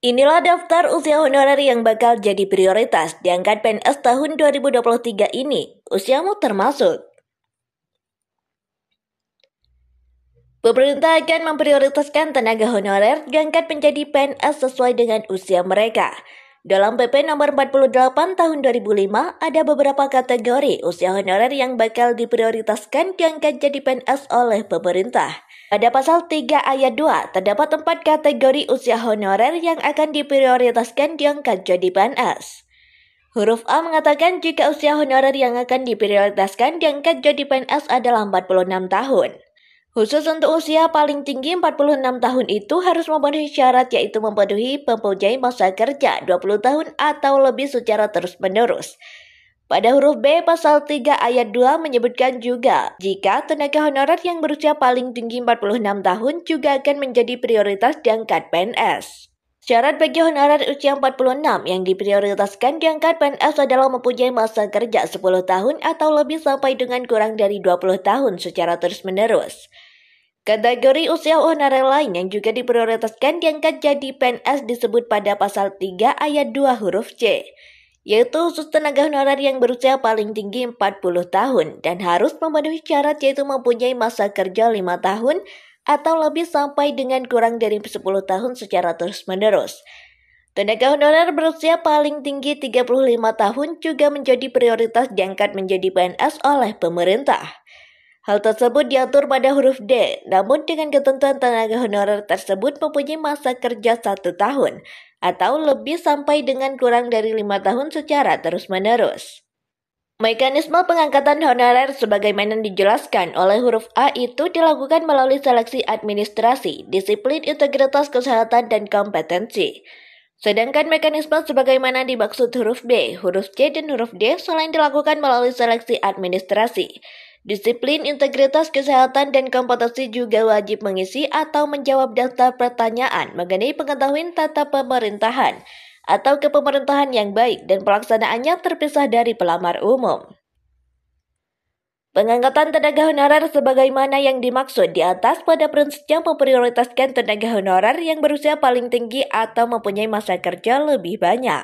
Inilah daftar usia honorer yang bakal jadi prioritas diangkat PNS tahun 2023 ini. Usiamu termasuk. Pemerintah akan memprioritaskan tenaga honorer diangkat menjadi PNS sesuai dengan usia mereka. Dalam PP nomor 48 tahun 2005, ada beberapa kategori usia honorer yang bakal diprioritaskan diangkat jadi PNS oleh pemerintah. Pada pasal 3 ayat 2, terdapat 4 kategori usia honorer yang akan diprioritaskan diangkat jadi PNS. Huruf A mengatakan jika usia honorer yang akan diprioritaskan diangkat jadi PNS adalah 46 tahun. Khusus untuk usia paling tinggi 46 tahun itu harus memenuhi syarat yaitu mempunyai masa kerja 20 tahun atau lebih secara terus-menerus. Pada huruf B, pasal 3 ayat 2 menyebutkan juga jika tenaga honorer yang berusia paling tinggi 46 tahun juga akan menjadi prioritas diangkat PNS. Syarat bagi honorer usia 46 yang diprioritaskan diangkat PNS adalah mempunyai masa kerja 10 tahun atau lebih sampai dengan kurang dari 20 tahun secara terus-menerus. Kategori usia honorer lain yang juga diprioritaskan diangkat jadi PNS disebut pada pasal 3 ayat 2 huruf C, yaitu khusus tenaga honorer yang berusia paling tinggi 40 tahun dan harus memenuhi syarat yaitu mempunyai masa kerja 5 tahun atau lebih sampai dengan kurang dari 10 tahun secara terus-menerus. Tenaga honorer berusia paling tinggi 35 tahun juga menjadi prioritas diangkat menjadi PNS oleh pemerintah. Hal tersebut diatur pada huruf D, namun dengan ketentuan tenaga honorer tersebut mempunyai masa kerja 1 tahun atau lebih sampai dengan kurang dari 5 tahun secara terus-menerus. Mekanisme pengangkatan honorer sebagaimana dijelaskan oleh huruf A itu dilakukan melalui seleksi administrasi, disiplin, integritas, kesehatan, dan kompetensi. Sedangkan mekanisme sebagaimana dimaksud huruf B, huruf C, dan huruf D selain dilakukan melalui seleksi administrasi, disiplin, integritas, kesehatan, dan kompetensi juga wajib mengisi atau menjawab daftar pertanyaan mengenai pengetahuan tata pemerintahan atau kepemerintahan yang baik dan pelaksanaannya terpisah dari pelamar umum. Pengangkatan tenaga honorer sebagaimana yang dimaksud di atas pada prinsipnya memprioritaskan tenaga honorer yang berusia paling tinggi atau mempunyai masa kerja lebih banyak.